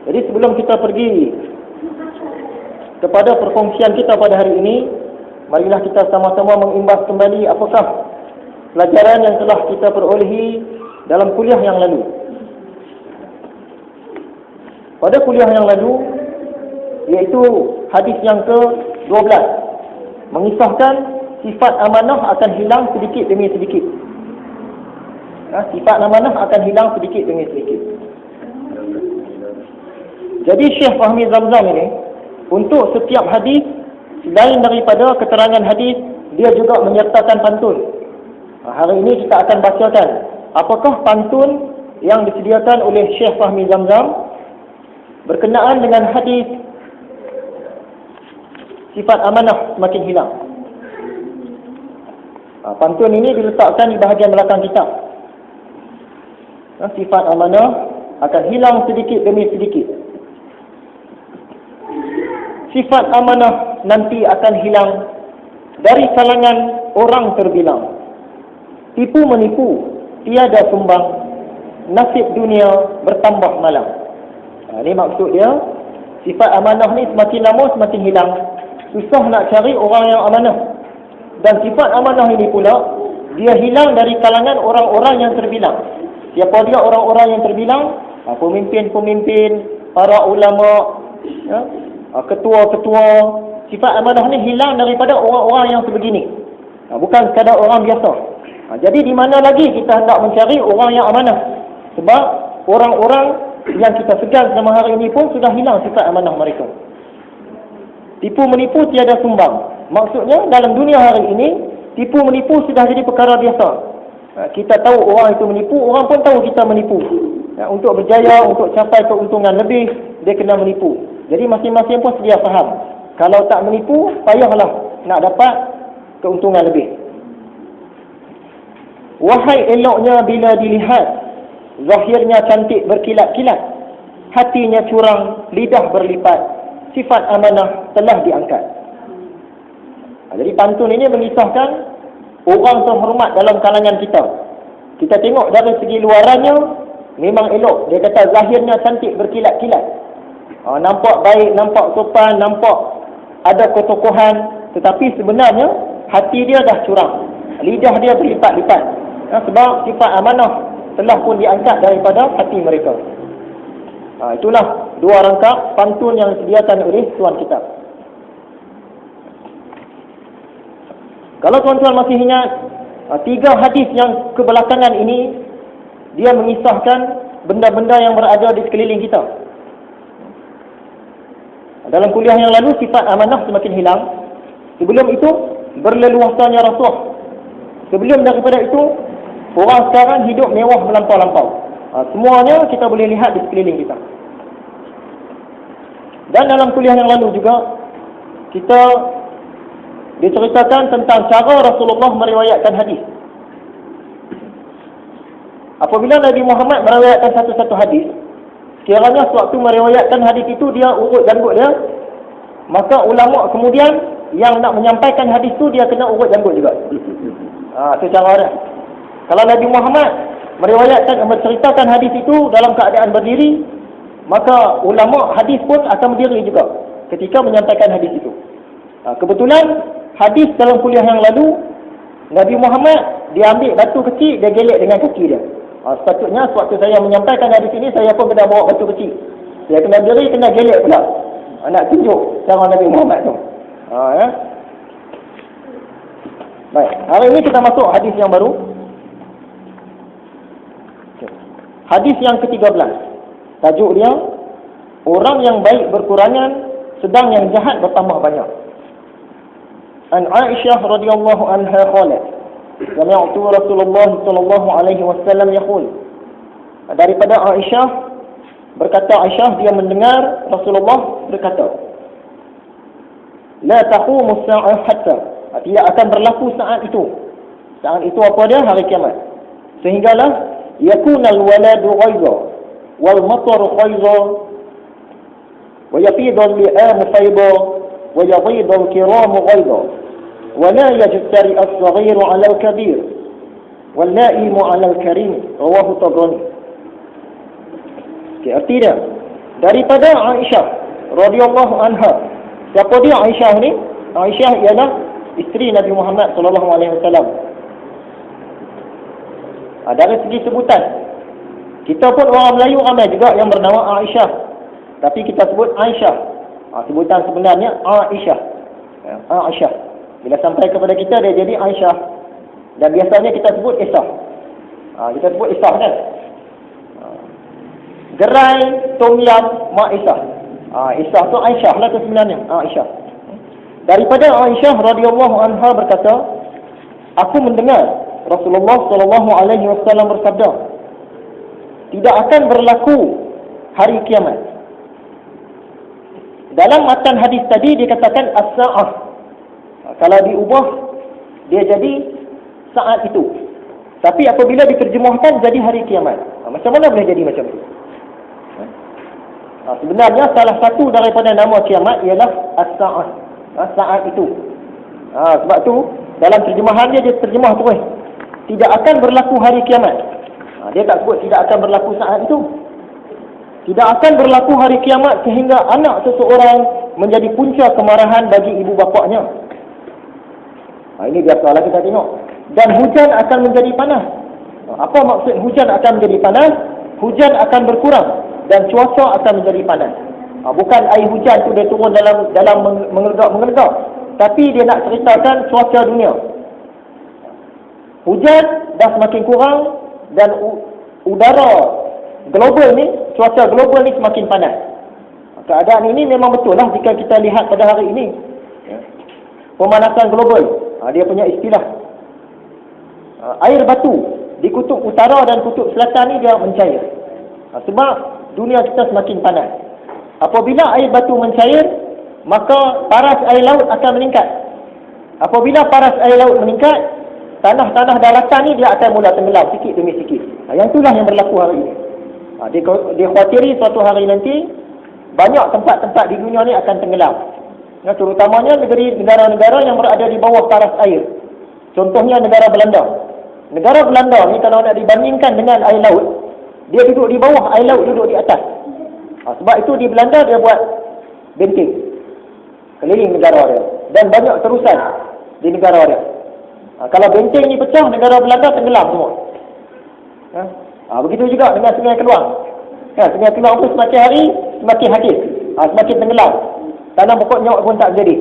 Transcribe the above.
Jadi sebelum kita pergi kepada perkongsian kita pada hari ini, marilah kita sama-sama mengimbas kembali apakah pelajaran yang telah kita perolehi dalam kuliah yang lalu. Pada kuliah yang lalu, iaitu hadis yang ke-12, mengisahkan sifat amanah akan hilang sedikit demi sedikit. Sifat amanah akan hilang sedikit demi sedikit. Jadi Syekh Fahmi Zamzam ini, untuk setiap hadis, selain daripada keterangan hadis, dia juga menyertakan pantun. Hari ini kita akan bacakan apakah pantun yang disediakan oleh Syekh Fahmi Zamzam berkenaan dengan hadis sifat amanah semakin hilang. Pantun ini diletakkan di bahagian belakang kitab. Sifat amanah akan hilang sedikit demi sedikit. Sifat amanah nanti akan hilang dari kalangan orang terbilang. Tipu menipu tiada sumbang, nasib dunia bertambah malang. Ini maksud dia, sifat amanah ni semakin lama semakin hilang. Susah nak cari orang yang amanah. Dan sifat amanah ini pula, dia hilang dari kalangan orang-orang yang terbilang. Siapa dia orang-orang yang terbilang? Pemimpin-pemimpin, para ulama, ketua-ketua. Sifat amanah ni hilang daripada orang-orang yang sebegini. Bukan sekadar orang biasa. Jadi di mana lagi kita hendak mencari orang yang amanah? Sebab orang-orang yang kita segan selama hari ini pun sudah hilang sifat amanah mereka. Tipu menipu tiada sumbang. Maksudnya dalam dunia hari ini, tipu menipu sudah jadi perkara biasa. Kita tahu orang itu menipu, orang pun tahu kita menipu. Untuk berjaya, untuk capai keuntungan lebih, dia kena menipu. Jadi masing-masing pun sedia faham. Kalau tak menipu, payahlah nak dapat keuntungan lebih. Wahai eloknya bila dilihat, zahirnya cantik berkilat-kilat, hatinya curang, lidah berlipat, sifat amanah telah diangkat. Jadi pantun ini mengisahkan orang terhormat dalam kalangan kita. Kita tengok dari segi luarannya memang elok. Dia kata zahirnya cantik berkilat-kilat, nampak baik, nampak sopan, nampak ada ketokohan, tetapi sebenarnya hati dia dah curang, lidah dia berlipat-lipat. Sebab sifat amanah telah pun diangkat daripada hati mereka. Itulah dua rangkap pantun yang disediakan oleh tuan kitab. Kalau tuan-tuan masih ingat, tiga hadis yang kebelakangan ini, dia mengisahkan benda-benda yang berada di sekeliling kita. Dalam kuliah yang lalu, sifat amanah semakin hilang. Sebelum itu, berleluasanya rasuah. Sebelum daripada itu, orang sekarang hidup mewah melampau-lampau. Semuanya kita boleh lihat di sekeliling kita. Dan dalam kuliah yang lalu juga, kita diceritakan tentang cara Rasulullah meriwayatkan hadis. Apabila Nabi Muhammad meriwayatkan satu-satu hadis, sekiranya sewaktu meriwayatkan hadis itu dia urut janggut dia, maka ulama kemudian yang nak menyampaikan hadis itu dia kena urut janggut juga. Itu cara dia. Kalau Nabi Muhammad meriwayatkan, menceritakan hadis itu dalam keadaan berdiri, maka ulama hadis pun akan berdiri juga ketika menyampaikan hadis itu. Kebetulan hadis dalam kuliah yang lalu, Nabi Muhammad dia ambil batu kecil, dia gelek dengan kaki dia. Sepatutnya sewaktu saya menyampaikan hadis ini, saya pun kena bawa batu kecil. Dia kena berdiri, kena gelek pula. Nak tunjuk cara Nabi Muhammad tu. Baik, hari ini kita masuk hadis yang baru. Hadis yang ke-13. Tajuk dia, orang yang baik berkurangan, sedang yang jahat bertambah banyak. An Aisyah radhiyallahu anha qalat, sami'tu Rasulullah sallallahu alaihi wasallam yaqul. Daripada Aisyah, berkata Aisyah, dia mendengar Rasulullah berkata, la taqumu as-sa'ah hatta, tidak akan berlaku saat itu. Saat itu apa dia? Hari kiamat. Sehinggalah yakunal waladu ghaiza wal mataru khaiza wa yafidul li'am fayda wa yadhidul kiramu ghaiza wa la yajtari as-saghiru 'ala al-kabir wal la'imu 'ala al-karim. Rawahu Tabrani. Arti dia, daripada Aisyah radhiyallahu anha. Siapa dia Aisyah ni? Aisyah ialah isteri Nabi Muhammad sallallahu alaihi wasallam. Dari segi sebutan, kita pun orang Melayu ramai juga yang bernama Aisyah, tapi kita sebut Aisyah. Sebutan sebenarnya Aisyah. Aisyah. Bila sampai kepada kita dia jadi Aisyah. Dan biasanya kita sebut Isah. Kita sebut Isah kan? Gerai Tom Yam Mak Isah. Isah tu Aisyah lah tu sebenarnya. Aisyah. Daripada Aisyah radhiyallahu anha berkata, aku mendengar Rasulullah sallallahu alaihi wasallam bersabda, tidak akan berlaku hari kiamat. Dalam matan hadis tadi dikatakan as-sa'ah. Kalau diubah dia jadi saat itu. Tapi apabila diterjemahkan jadi hari kiamat. Macam mana boleh jadi macam tu? Sebenarnya salah satu daripada nama kiamat ialah as-sa'ah. Saat itu. Sebab tu dalam terjemahan dia terjemah terus, tidak akan berlaku hari kiamat. Dia tak sebut tidak akan berlaku saat itu. Tidak akan berlaku hari kiamat sehingga anak seseorang menjadi punca kemarahan bagi ibu bapaknya. Ini biasalah kita tengok. Dan hujan akan menjadi panas. Apa maksud hujan akan menjadi panas? Hujan akan berkurang dan cuaca akan menjadi panas. Bukan air hujan tu dia turun dalam mengelegak, tapi dia nak ceritakan cuaca dunia. Hujan dah semakin kurang dan udara global ni, cuaca global ni semakin panas. Keadaan ini memang betul lah jika kita lihat pada hari ini. Pemanasan global, dia punya istilah. Air batu di kutub utara dan kutub selatan ni dia mencair. Sebab dunia kita semakin panas. Apabila air batu mencair, maka paras air laut akan meningkat. Apabila paras air laut meningkat, tanah-tanah daratan ni dia akan mula tenggelam sikit demi sikit. Yang itulah yang berlaku hari ini. Dia khawatiri suatu hari nanti banyak tempat-tempat di dunia ni akan tenggelam. Terutamanya negara-negara yang berada di bawah paras air. Contohnya negara Belanda. Negara Belanda ni kalau nak dibandingkan dengan air laut, dia duduk di bawah, air laut duduk di atas. Sebab itu di Belanda dia buat benteng keliling negara dia. Dan banyak terusan di negara dia. Kalau benteng ni pecah, negara Belanda tenggelam semua. Begitu juga dengan Sungai Keluang. Sungai Keluang pun semakin hari semakin habis, semakin tenggelam. Tanam pokok nyok pun tak jadi.